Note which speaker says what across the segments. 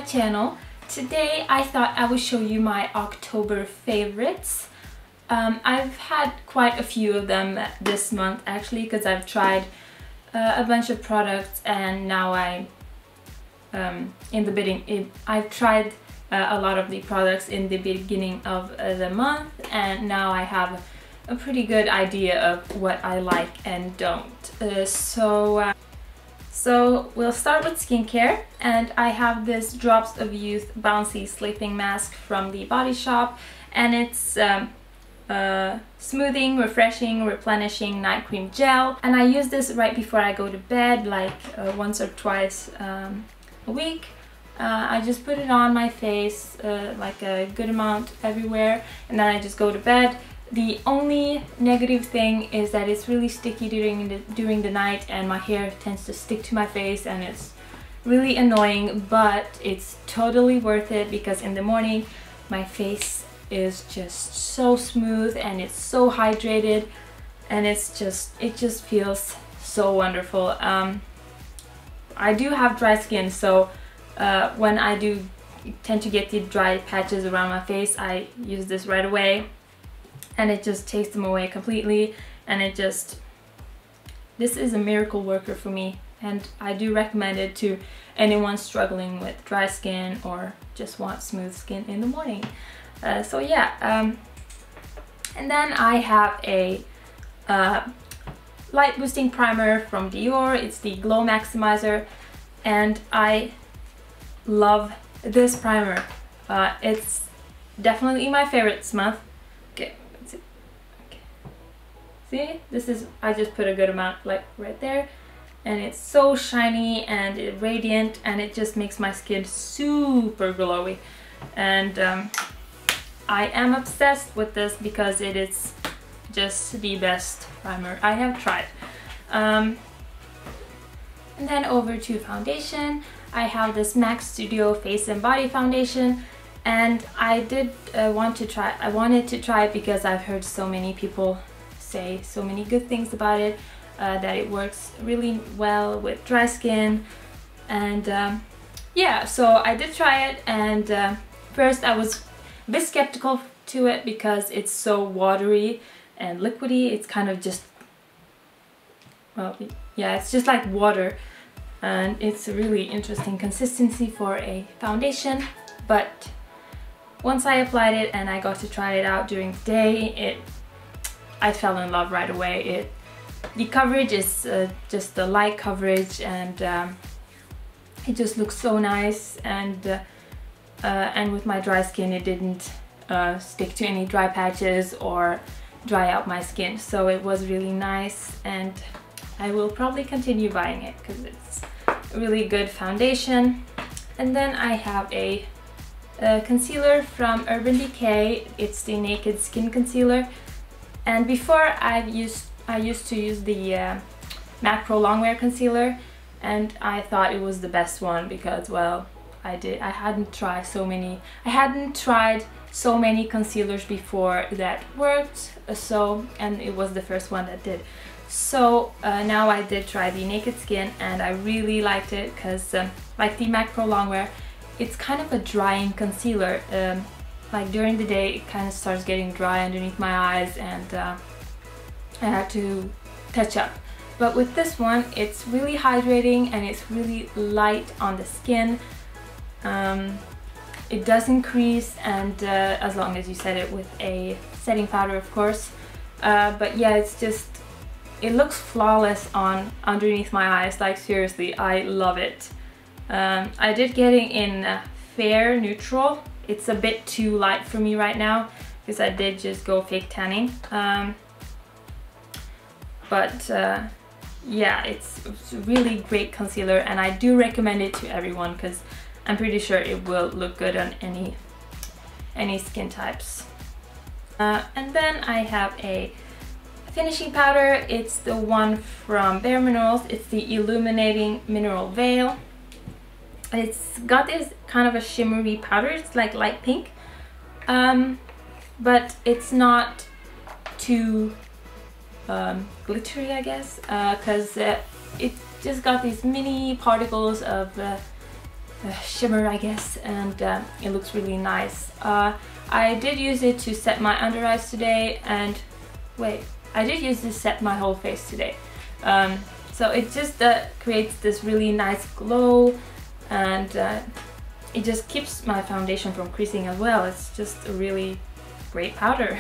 Speaker 1: my channel. Today I thought I would show you my October favorites. I've had quite a few of them this month actually, because I've tried a bunch of products, and now I've tried a lot of the products in the beginning of the month, and now I have a pretty good idea of what I like and don't. So we'll start with skincare, and I have this Drops of Youth Bouncy Sleeping Mask from the Body Shop, and it's smoothing, refreshing, replenishing night cream gel, and I use this right before I go to bed, like once or twice a week. I just put it on my face, like a good amount everywhere, and then I just go to bed. The only negative thing is that it's really sticky during the night, and my hair tends to stick to my face, and it's really annoying, but it's totally worth it because in the morning my face is just so smooth and it's so hydrated, and it just feels so wonderful. I do have dry skin, so when I do tend to get the dry patches around my face, I use this right away, and it just takes them away completely, and this is a miracle worker for me, and I do recommend it to anyone struggling with dry skin or just want smooth skin in the morning. So yeah, and then I have a light boosting primer from Dior. It's the Glow Maximizer, and I love this primer. It's definitely my favorite this month. Okay, let's see. Okay. See, this is, I just put a good amount like right there, and it's so shiny and radiant, and it just makes my skin super glowy, and I am obsessed with this because it is just the best primer I have tried. And then over to foundation, I have this MAC Studio Face and Body Foundation, and I wanted to try it because I've heard so many people say so many good things about it, that it works really well with dry skin, and yeah, so I did try it, and first I was a bit skeptical to it because it's so watery and liquidy. It's kind of just, well, yeah, it's just like water, and it's a really interesting consistency for a foundation. But once I applied it and I got to try it out during the day, I fell in love right away. The coverage is just the light coverage, and it just looks so nice, and with my dry skin it didn't stick to any dry patches or dry out my skin, so it was really nice, and I will probably continue buying it because it's a really good foundation. And then I have a concealer from Urban Decay. It's the Naked Skin Concealer, and before I used to use the MAC Pro Longwear Concealer, and I thought it was the best one because, well, I hadn't tried so many concealers before that worked, and it was the first one that did. So now I did try the Naked Skin, and I really liked it because like the MAC Pro Longwear, it's kind of a drying concealer. Like during the day it kind of starts getting dry underneath my eyes, and I had to touch up. But with this one, it's really hydrating and it's really light on the skin. It doesn't crease, and as long as you set it with a setting powder, of course. But yeah, it looks flawless on underneath my eyes. Like seriously, I love it. I did get it in fair neutral. It's a bit too light for me right now because I did just go fake tanning. But yeah, it's a really great concealer, and I do recommend it to everyone because I'm pretty sure it will look good on any skin types. And then I have a finishing powder. It's the one from Bare Minerals. It's the Illuminating Mineral Veil. It's got this kind of a shimmery powder. It's like light pink, but it's not too glittery, I guess, because it just got these mini particles of shimmer, I guess, and it looks really nice. I did use it to set my under eyes today, and wait, I did use this to set my whole face today. So it just creates this really nice glow, and it just keeps my foundation from creasing as well. It's just a really great powder.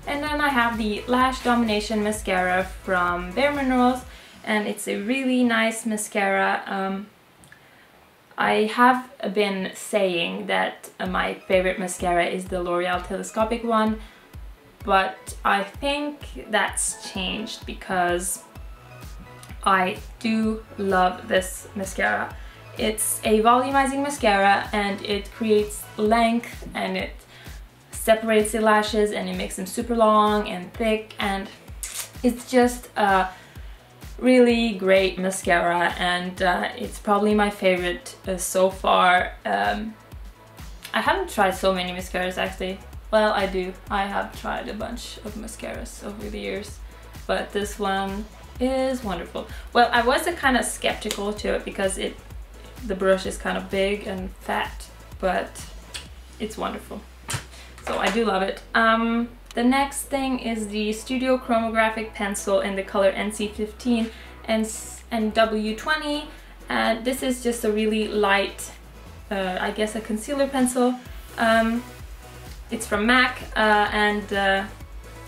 Speaker 1: And then I have the Lash Domination Mascara from Bare Minerals, and it's a really nice mascara. I have been saying that my favorite mascara is the L'Oreal Telescopic one, but I think that's changed because I do love this mascara. It's a volumizing mascara, and it creates length, and it separates the lashes, and it makes them super long and thick, and it's just a really great mascara, and it's probably my favorite so far. I haven't tried so many mascaras actually. Well, I do. I have tried a bunch of mascaras over the years, but this one is wonderful. Well, I was kind of skeptical to it because the brush is kind of big and fat, but it's wonderful. So I do love it. The next thing is the Studio Chromographic Pencil in the color NC15 and W20. And this is just a really light, I guess a concealer pencil. It's from MAC, and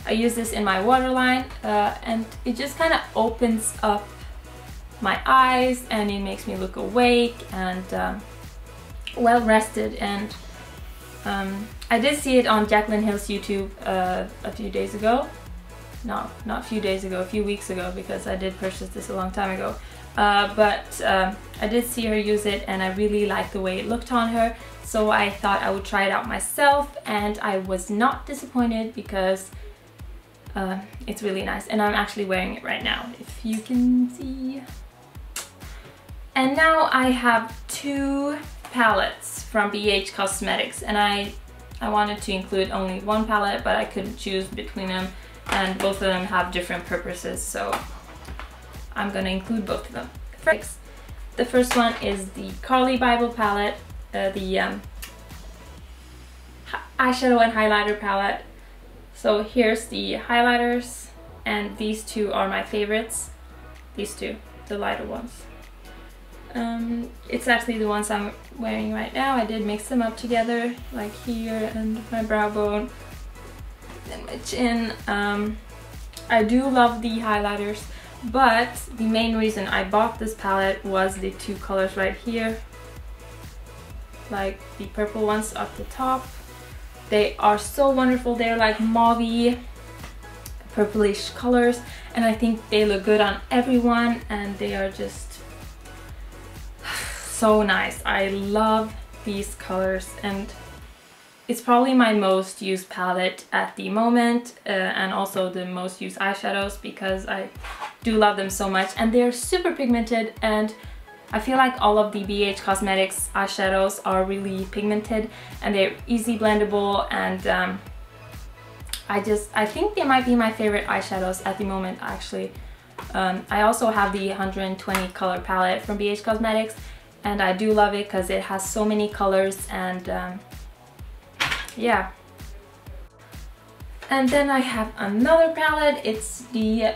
Speaker 1: I use this in my waterline, and it just kind of opens up my eyes, and it makes me look awake and well rested. And I did see it on Jaclyn Hill's YouTube a few days ago. No, not a few days ago, a few weeks ago, because I did purchase this a long time ago. But I did see her use it, and I really liked the way it looked on her, so I thought I would try it out myself, and I was not disappointed because it's really nice, and I'm actually wearing it right now, if you can see. And now I have two palettes from BH Cosmetics, and I wanted to include only one palette, but I couldn't choose between them, and both of them have different purposes, so I'm gonna include both of them. The first one is the Carly Bible palette, the eyeshadow and highlighter palette. So here's the highlighters, and these two are my favorites. These two, the lighter ones. It's actually the ones I'm wearing right now. I did mix them up together, like here and my brow bone and my chin. I do love the highlighters, but the main reason I bought this palette was the two colors right here, like the purple ones up the top. They are so wonderful. They're like mauvey, purplish colors, and I think they look good on everyone, and they are just so nice. I love these colors, and it's probably my most used palette at the moment, and also the most used eyeshadows, because I do love them so much, and they're super pigmented, and I feel like all of the BH Cosmetics eyeshadows are really pigmented, and they're easy blendable, and I think they might be my favorite eyeshadows at the moment, actually. I also have the 120 color palette from BH Cosmetics, and I do love it because it has so many colors, and yeah. And then I have another palette. It's the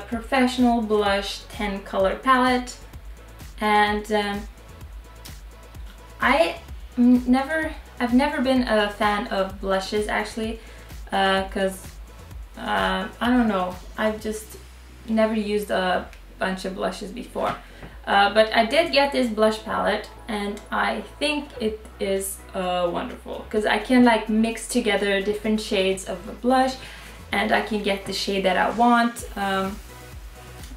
Speaker 1: Professional Blush 10 color palette, and I've never been a fan of blushes, actually, because I don't know, I've just never used a bunch of blushes before. But I did get this blush palette, and I think it is wonderful because I can like mix together different shades of the blush, and I can get the shade that I want.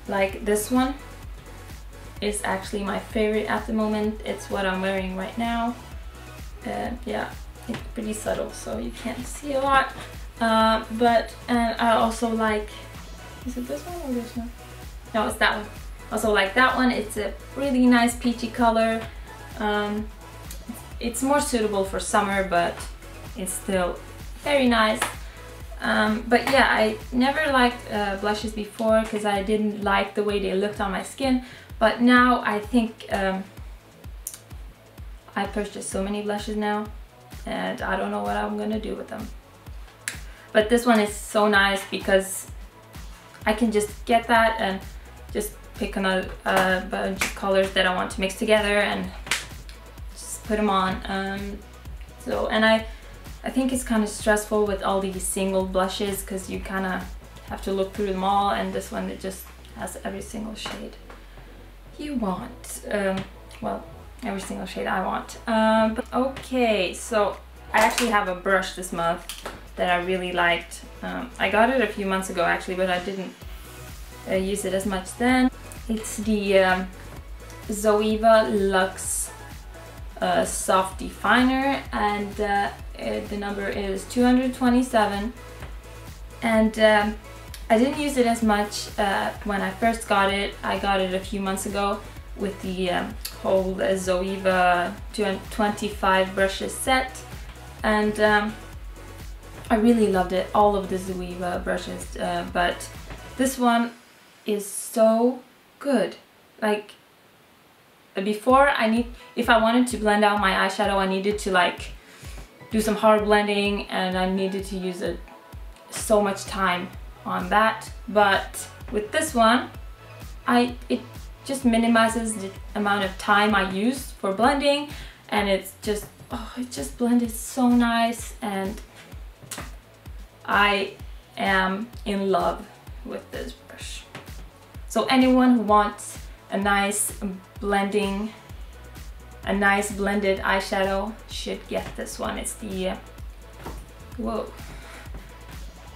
Speaker 1: Like this one is actually my favorite at the moment. It's what I'm wearing right now. Yeah, it's pretty subtle, so you can't see a lot. And I also like, is it this one or this one? No, it's that one. Also like that one. It's a really nice peachy color. It's more suitable for summer, but it's still very nice. But yeah, I never liked blushes before because I didn't like the way they looked on my skin, but now I think I purchased so many blushes now and I don't know what I'm gonna do with them. But this one is so nice because I can just get that and just pick another bunch of colors that I want to mix together and just put them on. And I think it's kind of stressful with all these single blushes because you kind of have to look through them all, and this one, it just has every single shade you want. Well, every single shade I want. Okay, so I actually have a brush this month that I really liked. I got it a few months ago actually, but I didn't use it as much then. It's the Zoeva Luxe Soft Definer, and the number is 227. And I didn't use it as much when I first got it. I got it a few months ago with the whole Zoeva 25 brushes set, and I really loved it, all of the Zoeva brushes, but this one is so good. Like, before, if I wanted to blend out my eyeshadow, I needed to like do some hard blending, and I needed to use so much time on that. But with this one, it just minimizes the amount of time I use for blending, and it's just, oh, it just blended so nice, and I am in love with this brush. So anyone who wants a nice blended eyeshadow should get this one. It's the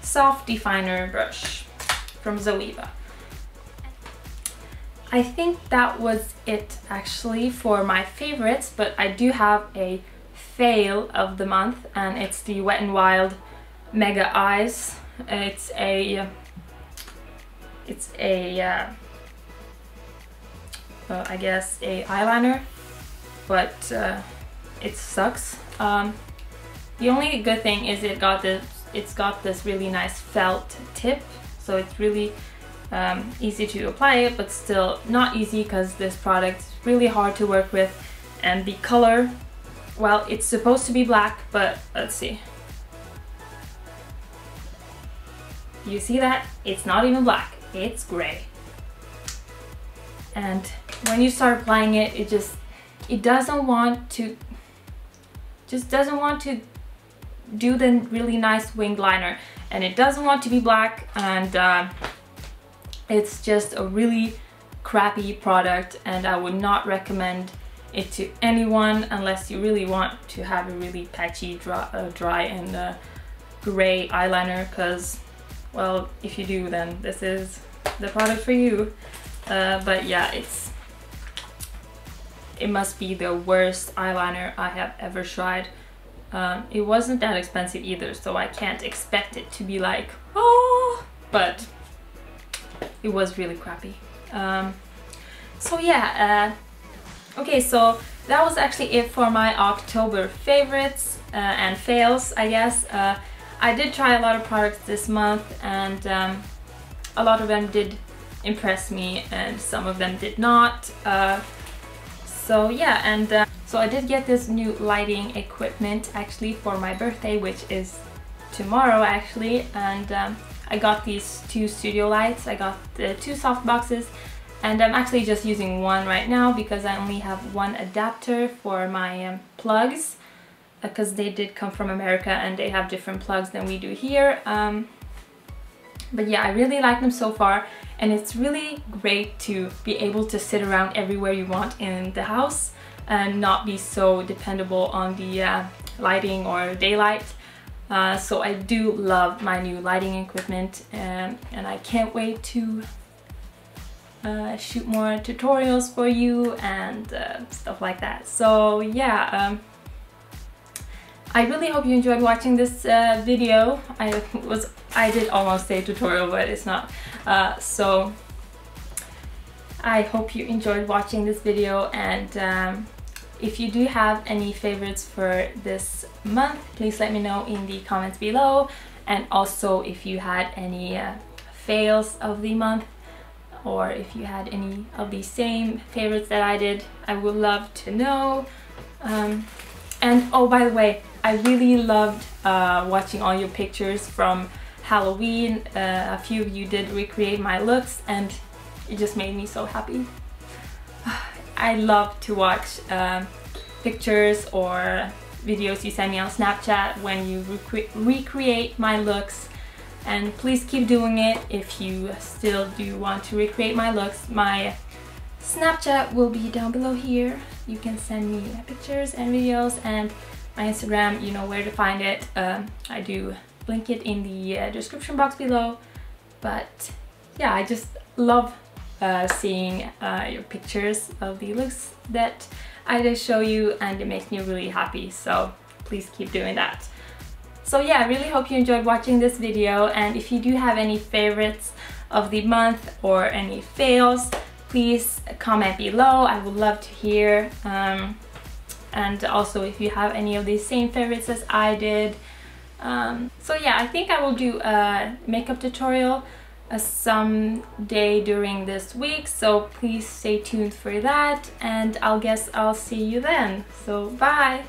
Speaker 1: Soft Definer brush from Zoeva. I think that was it actually for my favorites, but I do have a fail of the month, and it's the Wet n Wild Mega Eyes. It's a I guess a eyeliner, but it sucks. The only good thing is it's got this really nice felt tip, so it's really easy to apply it, but still not easy because this product is really hard to work with. And the color, well, it's supposed to be black, but let's see. You see that? It's not even black, it's gray. And when you start applying it, it doesn't want to do the really nice winged liner, and it doesn't want to be black, and it's just a really crappy product, and I would not recommend it to anyone unless you really want to have a really patchy, dry and gray eyeliner, because, well, if you do, then this is the product for you. But yeah, it must be the worst eyeliner I have ever tried. It wasn't that expensive either, so I can't expect it to be like, oh, but it was really crappy. So yeah, okay, so that was actually it for my October favorites and fails, I guess. I did try a lot of products this month, and a lot of them did impress me and some of them did not. So yeah, and so I did get this new lighting equipment actually for my birthday, which is tomorrow actually, and I got these two studio lights. I got the two soft boxes, and I'm actually just using one right now because I only have one adapter for my plugs, because they did come from America and they have different plugs than we do here. But yeah, I really like them so far, and it's really great to be able to sit around everywhere you want in the house and not be so dependable on the lighting or daylight. So I do love my new lighting equipment, and I can't wait to shoot more tutorials for you and stuff like that. So yeah, I really hope you enjoyed watching this video. I did almost say tutorial, but it's not. So I hope you enjoyed watching this video, and if you do have any favorites for this month, please let me know in the comments below. And also if you had any fails of the month, or if you had any of the same favorites that I did, I would love to know. And oh, by the way, I really loved watching all your pictures from Halloween. A few of you did recreate my looks and it just made me so happy. I love to watch pictures or videos you send me on Snapchat when you recreate my looks, and please keep doing it if you still do want to recreate my looks. My Snapchat will be down below here. You can send me pictures and videos, and my Instagram, you know where to find it. I do link it in the description box below. But yeah, I just love seeing your pictures of the looks that I just show you, and it makes me really happy, so please keep doing that. So yeah, I really hope you enjoyed watching this video, and if you do have any favorites of the month or any fails, please comment below. I would love to hear. And also if you have any of these same favorites as I did. So yeah, I think I will do a makeup tutorial some day during this week, so please stay tuned for that, and I'll see you then. So bye!